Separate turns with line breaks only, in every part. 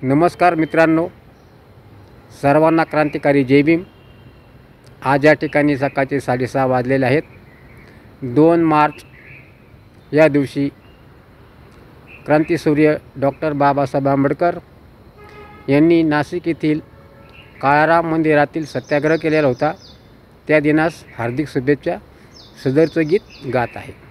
नमस्कार मित्रांनो, सर्वांना क्रांतिकारी जय भीम। आज या ठिकाणी सकाळचे 6:30 वाजलेले आहेत। 2 मार्च या दिवशी क्रांतीसूर्य डॉक्टर बाबासाहेब आंबेडकर यांनी नाशिक येथील काळाराम मंदिरातील सत्याग्रह केलेला होता। त्या दिनास हार्दिक शुभेच्छा। सदरचं गीत गात आहे।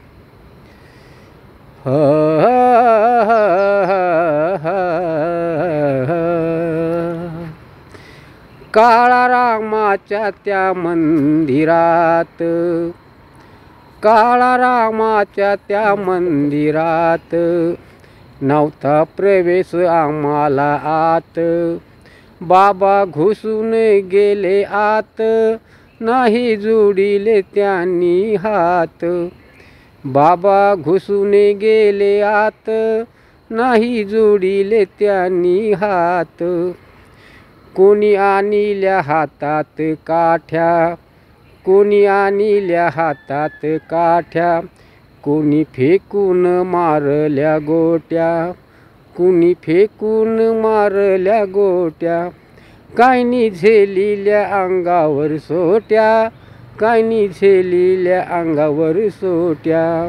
काळारामाच्या त्या मंदिरात, काळारामाच्या त्या मंदिरात नव्हता प्रवेश आम्हाला आत। बाबा घुसून गेले आत, नाही जोडिले त्यांनी हात। बाबा घुसून गेले आत, नाही जोडिले त्यांनी हात। कोणी आणल्या हातात काठ्या, कोणी आणल्या हातात काठ्या। कोणी फेकून मारल्या गोट्या, कोणी फेकून मारल्या गोट्या। कायनी झेलिल्या अंगावर सोट्या, कायनी झेलिल्या अंगावर सोट्या।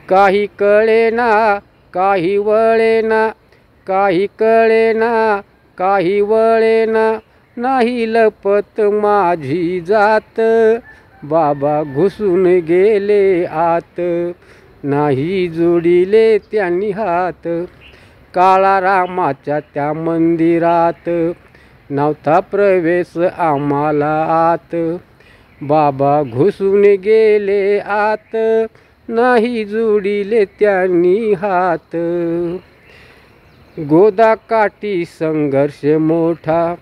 काही कळेना, काही वळेना, काही कळेना, काही वळेना। नाही लपत माझी जात, बाबा घुसून गेले आत, नाही जोडिले त्यांनी हात। काळारामाच्या त्या मंदिरात नव्हता प्रवेश आम्हाला आत। बाबा घुसून गेले आत, नाही जोडिले त्यांनी हात। गोदाकाठी संघर्ष मोठा,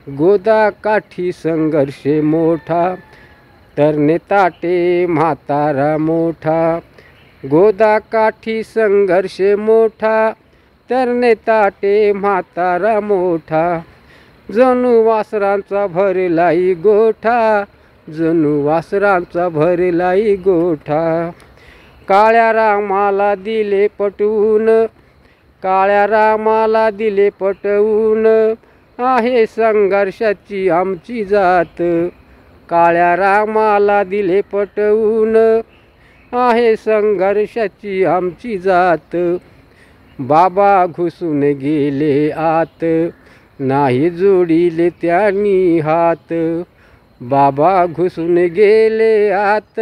गोदाकाठी संघर्ष मोठा। तरणे ताटे म्हातारा मोठा, गोदाकाठी संघर्ष मोठा। तरणे ताटे म्हातारा मोठा। जणू वासरांचा भरलाई गोठा, जणू वासरांचा भरलाई गोठा। काळ्या रामाला दिले पटवून, काळ्या रामाला दिले पटवून। आहे संघर्षाची आमची जात, काळ्या रामाला दिले पटवून। आहे संघर्षाची आमची जात। बाबा घुसून गेले आत, नाही जोडिले त्यांनी हात। बाबा घुसून गेले आत,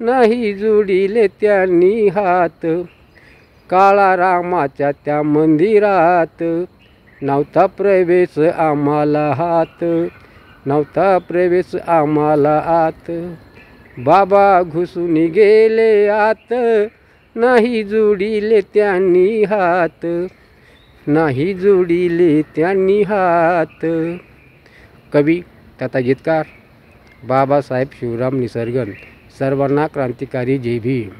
नाही जोडिले त्यांनी हात। काळारामाच्या त्या मंदिरात नव्हता प्रवेश आम्हाला हात, नव्हता प्रवेश आम्हाला आत। बाबा घुसून गेले आत, नाही जोडिले त्यांनी हात, नाही जोडिले त्यांनी हात। कवी तथा गीतकार बाबासाहेब शिवराम निसर्गन। सर्वांना क्रांतिकारी जय भीम।